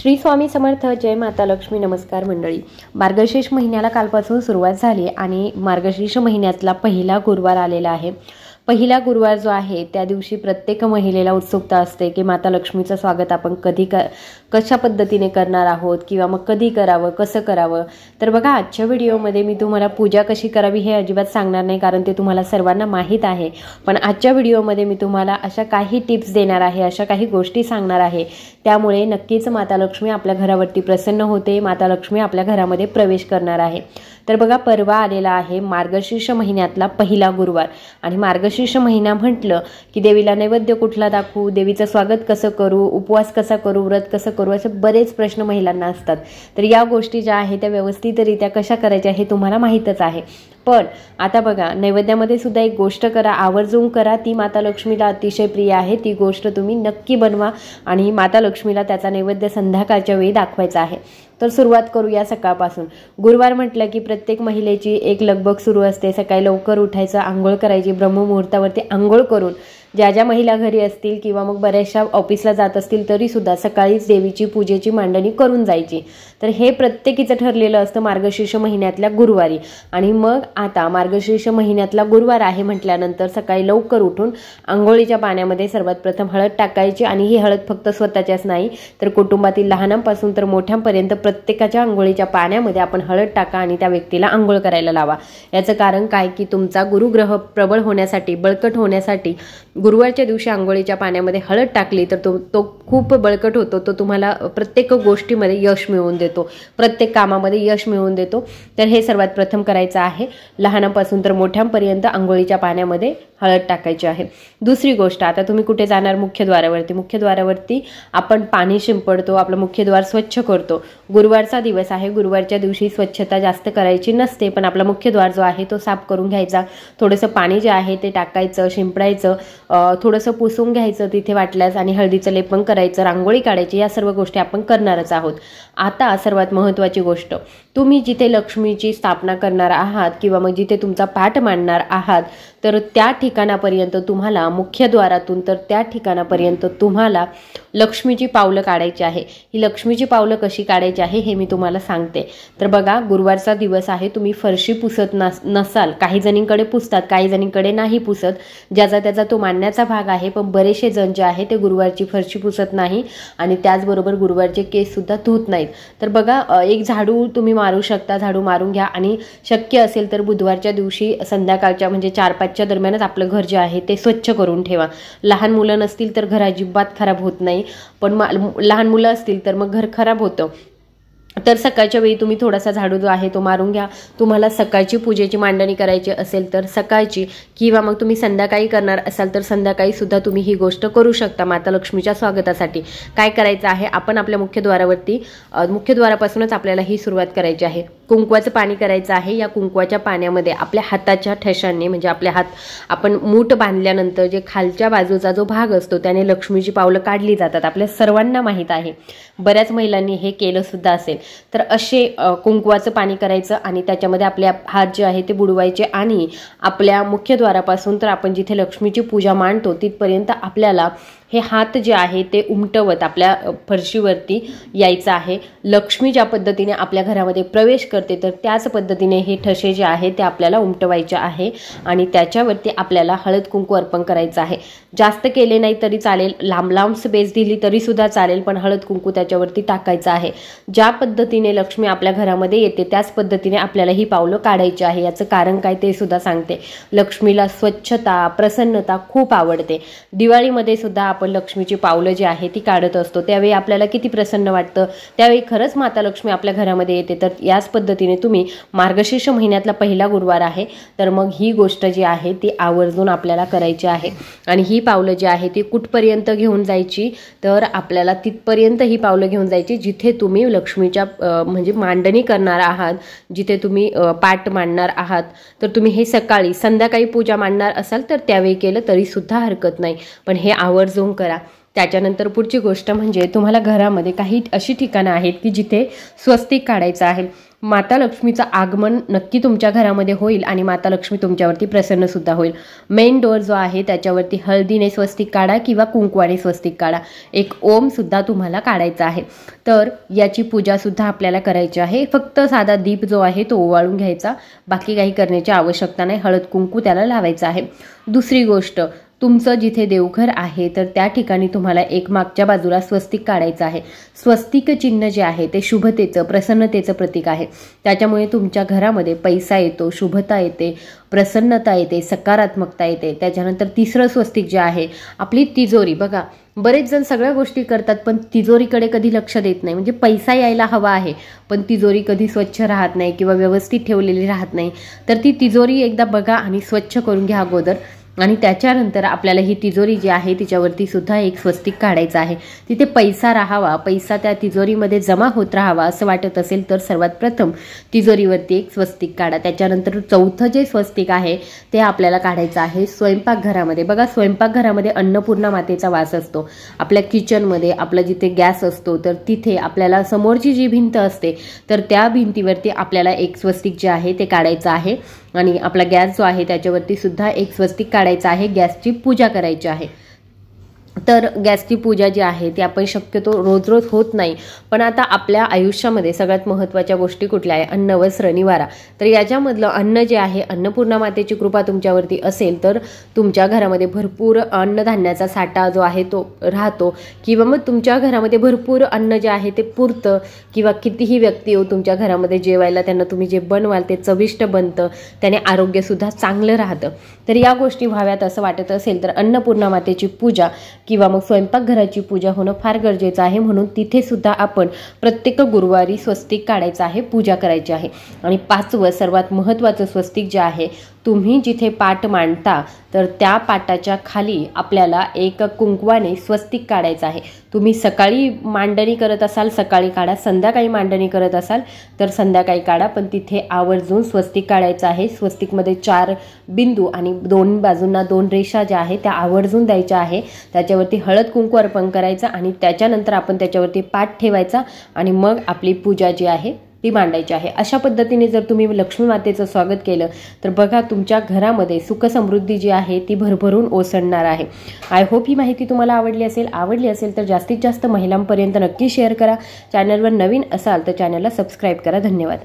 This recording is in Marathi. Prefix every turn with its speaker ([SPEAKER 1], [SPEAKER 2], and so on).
[SPEAKER 1] श्री स्वामी समर्थ. जय माता लक्ष्मी. नमस्कार मंडळी. मार्गशीर्ष महिन्याला कालपासून सुरुवात झाली आणि मार्गशीर्ष महिन्यातला पहिला गुरुवार आलेला आहे. पहिला गुरुवार जो आहे त्या दिवशी प्रत्येक महिलेला उत्सुकता असते की माता लक्ष्मीचं स्वागत आपण कशा पद्धतीने करणार आहोत किंवा मग कधी करावं, कसं करावं. तर बघा, आजच्या व्हिडिओमध्ये मी तुम्हाला पूजा कशी करावी हे अजिबात सांगणार नाही, कारण ते तुम्हाला सर्वांना माहीत आहे. पण आजच्या व्हिडिओमध्ये मी तुम्हाला अशा काही टिप्स देणार आहे, अशा काही गोष्टी सांगणार आहे, त्यामुळे नक्कीच माता लक्ष्मी आपल्या घरावरती प्रसन्न होते, माता लक्ष्मी आपल्या घरामध्ये प्रवेश करणार आहे. तर बघा, परवा आलेला आहे मार्गशीर्ष महिन्यातला पहिला गुरुवार. आणि मार्गशीर्ष महिना म्हटलं की देवीला नैवेद्य कुठला दाखवू, देवीचं स्वागत कसं करू, उपवास कसा करू, व्रत कसं करू, असे बरेच प्रश्न महिलांना असतात. तर या गोष्टी ज्या आहेत त्या व्यवस्थितरित्या कशा करायच्या हे तुम्हाला माहीतच आहे. पण आता बघा, नैवेद्यामध्ये सुद्धा एक गोष्ट करा, आवर्जून करा, ती माता लक्ष्मीला अतिशय प्रिय आहे. ती गोष्ट तुम्ही नक्की बनवा आणि माता लक्ष्मीला त्याचा नैवेद्य संध्याकाळच्या वेळी दाखवायचा आहे. तर सुरुवात करूया सकाळपासून. गुरुवार म्हटलं की प्रत्येक महिलेची एक लगबग सुरू असते. सकाळी लवकर उठायचं, आंघोळ करायची, ब्रह्ममुहूर्तावरती आंघोळ करून ज्या महिला घरी असतील किंवा मग बऱ्याचशा ऑफिसला जात असतील तरीसुद्धा सकाळीच देवीची पूजेची मांडणी करून जायची. तर हे प्रत्येकीचं ठरलेलं असतं मार्गशीर्ष महिन्यातल्या गुरुवारी. आणि मग आता मार्गशीर्ष महिन्यातला गुरुवार आहे म्हटल्यानंतर सकाळी लवकर उठून आंघोळीच्या पाण्यामध्ये सर्वात प्रथम हळद टाकायची. आणि ही हळद फक्त स्वतःच्याच नाही तर कुटुंबातील लहानांपासून तर मोठ्यांपर्यंत प्रत्येकाच्या आंघोळीच्या पाण्यामध्ये आपण हळद टाका आणि त्या व्यक्तीला आंघोळ करायला लावा. याचं कारण काय की तुमचा गुरुग्रह प्रबळ होण्यासाठी, बळकट होण्यासाठी गुरुवारच्या दिवशी आंघोळीच्या पाण्यामध्ये हळद टाकली तर तो खूप बळकट होतो. तो तुम्हाला प्रत्येक गोष्टीमध्ये यश मिळवून देतो, प्रत्येक कामामध्ये यश मिळवून देतो. तर हे सर्वात प्रथम करायचं आहे. लहानापासून तर मोठ्यांपर्यंत आंघोळीच्या पाण्यामध्ये हळद टाकायची आहे. दुसरी गोष्ट, आता तुम्ही कुठे जाणार? मुख्यद्वारावरती आपण पाणी शिंपडतो, आपलं मुख्यद्वार स्वच्छ करतो. गुरुवारचा दिवस आहे, गुरुवारच्या दिवशी स्वच्छता जास्त करायची नसते, पण आपला मुख्यद्वार जो आहे तो साफ करून घ्यायचा. थोडंसं पाणी जे आहे ते टाकायचं, शिंपडायचं, थोडंसं पुसून घ्यायचं तिथे वाटल्यास, आणि हळदीचं लेपन करायचं, रांगोळी काढायची. या सर्व गोष्टी आपण करणारच आहोत. आता सर्वात महत्त्वाची गोष्ट, तुम्ही जिथे लक्ष्मीची स्थापना करणार आहात किंवा मग जिथे तुमचा पाठ मांडणार आहात तर त्या ठिकाणापर्यंत तुम्हाला, मुख्यद्वारातून तर त्या ठिकाणापर्यंत तुम्हाला लक्ष्मीची पावलं काढायची आहे. ही लक्ष्मीची पावलं कशी काढायची आहे हे मी तुम्हाला सांगते. तर बघा, गुरुवारचा दिवस आहे, तुम्ही फरशी पुसत नसाल. काही जणींकडे पुसतात, काही जणींकडे नाही पुसत, ज्याचा त्याचा तो मांडण्याचा भाग आहे. पण बरेचसे जण जे आहे ते गुरुवारची फरशी पुसत नाही आणि त्याचबरोबर गुरुवारचे केस सुद्धा धुत नाहीत. तर बघा, एक झाडू तुम्ही मारू शकता, झाडू मारून घ्या. आणि शक्य असेल तर बुधवारच्या दिवशी संध्याकाळच्या म्हणजे 4-5च्या दरम्यानच आपलं घर जे आहे ते स्वच्छ करून ठेवा. लहान मुलं नसतील तर घर अजिबात खराब होत नाही, पण लहान मुलं असतील तर मग घर खराब होतं. तर सकाळच्या वेळी तुम्ही थोडासा झाडू जो आहे तो मारून घ्या. तुम्हाला सकाळची पूजेची मांडणी करायची असेल तर सकाळची, किंवा मग तुम्ही संध्याकाळी करणार असाल तर संध्याकाळी सुद्धा तुम्ही ही गोष्ट करू शकता. माता लक्ष्मीच्या स्वागतासाठी काय करायचं आहे, आपण आपल्या मुख्यद्वारापासूनच आपल्याला ही सुरुवात करायची आहे. कुंकवाचं पाणी करायचं आहे. या कुंकवाच्या पाण्यामध्ये आपल्या हाताच्या ठशांनी, म्हणजे आपले हात आपण मूठ बांधल्यानंतर जे खालच्या बाजूचा जो भाग असतो त्याने लक्ष्मीची पावलं काढली जातात. आपल्या सर्वांना माहीत आहे, बऱ्याच महिलांनी हे केलं सुद्धा असेल. तर असे कुंकवाचं पाणी करायचं आणि त्याच्यामध्ये आपले हात जे आहे ते बुडवायचे. आणि आपल्या मुख्यद्वारापासून तर आपण जिथे लक्ष्मीची पूजा मांडतो तिथपर्यंत आपल्याला हे हात जे आहे ते उमटवत आपल्या फरशीवरती यायचं आहे. लक्ष्मी ज्या पद्धतीने आपल्या घरामध्ये प्रवेश करते तर त्याच पद्धतीने हे ठसे जे आहे ते आपल्याला उमटवायचे आहे आणि त्याच्यावरती आपल्याला हळद कुंकू अर्पण करायचं आहे. जास्त केले नाही तरी चालेल, लांब स्पेस दिली तरी सुद्धा चालेल, पण हळद कुंकू त्याच्यावरती टाकायचं आहे. ज्या पद्धतीने लक्ष्मी आपल्या घरामध्ये येते त्याच पद्धतीने आपल्याला ही पावलं काढायची आहे. याचं कारण काय ते सुद्धा सांगते. लक्ष्मीला स्वच्छता, प्रसन्नता खूप आवडते. दिवाळीमध्ये सुद्धा आपण लक्ष्मीची पावलं जी आहे ती काढत असतो, त्यावेळी आपल्याला किती प्रसन्न वाटतं, त्यावेळी खरंच माता लक्ष्मी आपल्या घरामध्ये येते. तर याच पद्धतीने तुम्ही, मार्गशीर्ष महिन्यातला पहिला गुरुवार आहे तर मग ही गोष्ट जी आहे ती आवर्जून आपल्याला करायची आहे. आणि ही पावलं जी आहे ती कुठपर्यंत घेऊन जायची, तर आपल्याला तिथपर्यंत ही पावलं घेऊन जायची जिथे तुम्ही लक्ष्मीच्या म्हणजे मांडणी करणार आहात, जिथे तुम्ही पाठ मांडणार आहात. तर तुम्ही हे सकाळी, संध्याकाळी पूजा मांडणार असाल तर त्यावेळी केलं तरी सुद्धा हरकत नाही, पण हे आवर्जून करा. त्याच्यानंतर पुढची गोष्ट म्हणजे तुम्हाला घरामध्ये काही अशी ठिकाणं आहेत की जिथे स्वस्तिक काढायचं आहे. माता लक्ष्मीचं आगमन नक्की तुमच्या घरामध्ये होईल आणि माता लक्ष्मी तुमच्यावरती प्रसन्नसुद्धा होईल. मेन डोअर जो आहे त्याच्यावरती हळदीने स्वस्तिक काढा किंवा कुंकवाने स्वस्तिक काढा. एक ओमसुद्धा तुम्हाला काढायचा आहे. तर याची पूजासुद्धा आपल्याला करायची आहे. फक्त साधा दीप जो आहे तो ओवाळून घ्यायचा, बाकी काही करण्याची आवश्यकता नाही. हळद कुंकू त्याला लावायचं आहे. दुसरी गोष्ट, तुमचं जिथे देवघर आहे तर त्या ठिकाणी तुम्हाला एक मागच्या बाजूला स्वस्तिक काढायचं आहे. स्वस्तिक चिन्ह जे आहे ते शुभतेचं, प्रसन्नतेचं प्रतीक आहे. त्याच्यामुळे तुमच्या घरामध्ये पैसा येतो, शुभता येते, प्रसन्नता येते, सकारात्मकता येते. त्याच्यानंतर तिसरं स्वस्तिक जे आहे, आपली तिजोरी. बघा, बरेच जण सगळ्या गोष्टी करतात पण तिजोरीकडे कधी लक्ष देत नाही. म्हणजे पैसा यायला हवा आहे पण तिजोरी कधी स्वच्छ राहत नाही किंवा व्यवस्थित ठेवलेली राहत नाही. तर ती तिजोरी एकदा बघा आणि स्वच्छ करून घ्या अगोदर, आणि त्याच्यानंतर आपल्याला ही तिजोरी जी आहे तिच्यावरती सुद्धा एक स्वस्तिक काढायचं आहे. तिथे पैसा राहावा, पैसा त्या तिजोरीमध्ये जमा होत राहावा असं वाटत असेल तर सर्वात प्रथम तिजोरीवरती एक स्वस्तिक काढा. त्याच्यानंतर चौथं जे स्वस्तिक आहे ते आपल्याला काढायचं आहे स्वयंपाकघरामध्ये. बघा, स्वयंपाकघरामध्ये अन्नपूर्णा मातेचा वास असतो. आपल्या किचनमध्ये आपला जिथे गॅस असतो तर तिथे आपल्याला समोरची जी भिंत असते तर त्या भिंतीवरती आपल्याला एक स्वस्तिक जे आहे ते काढायचं आहे. आणि आपला गॅस जो आहे त्याच्यावरती सुद्धा एक स्वस्तिक काढायचं आहे. गॅसची पूजा करायची आहे. तर गॅसची पूजा जी आहे ती आपण शक्यतो रोज रोज होत नाही, पण आता आपल्या आयुष्यामध्ये सगळ्यात महत्त्वाच्या गोष्टी कुठल्या आहे? अन्न, वस्त्र, निवारा. तर याच्यामधलं अन्न जे आहे, अन्नपूर्णा मातेची कृपा तुमच्यावरती असेल तर तुमच्या घरामध्ये भरपूर अन्नधान्याचा साठा जो आहे तो राहतो, किंवा मग तुमच्या घरामध्ये भरपूर अन्न जे आहे ते पुरतं, किंवा कितीही व्यक्ती येऊ तुमच्या घरामध्ये जेवायला, त्यांना तुम्ही जे बनवाल ते चविष्ट बनतं, त्याने आरोग्यसुद्धा चांगलं राहतं. तर या गोष्टी व्हाव्यात असं वाटत असेल तर अन्नपूर्णा मातेची पूजा किंवा मग स्वयंपाकघराची पूजा होणं फार गरजेचं आहे. म्हणून तिथे सुद्धा आपण प्रत्येक गुरुवारी स्वस्तिक काढायचं आहे, पूजा करायची आहे. आणि पाचवं सर्वात महत्त्वाचं स्वस्तिक जे आहे, तुम्ही जिथे पाट मांडता तर त्या पाटाच्या खाली आपल्याला एक कुंकवाने स्वस्तिक काढायचं आहे. तुम्ही सकाळी मांडणी करत असाल सकाळी काढा, संध्याकाळी मांडणी करत असाल तर संध्याकाळी काढा, पण तिथे आवर्जून स्वस्तिक काढायचं आहे. स्वस्तिकमध्ये 4 बिंदू आणि 2 बाजूंना 2 रेषा ज्या आहेत त्या आवर्जून द्यायच्या आहे. त्याच्यावरती हळद कुंकू अर्पण करायचं आणि त्याच्यानंतर आपण त्याच्यावरती पाट ठेवायचा आणि मग आपली पूजा जी आहे ती मांडायची आहे. अशा पद्धतीने जर तुम्ही लक्ष्मी मातेचं स्वागत केलं तर बघा, तुमच्या घरामध्ये सुख समृद्धी जी आहे ती भरभरून ओसरणार आहे. आय होप ही माहिती तुम्हाला आवडली असेल तर जास्तीत जास्त महिलांपर्यंत नक्की शेअर करा. चॅनलवर नवीन असाल तर चॅनलला सबस्क्राईब करा. धन्यवाद.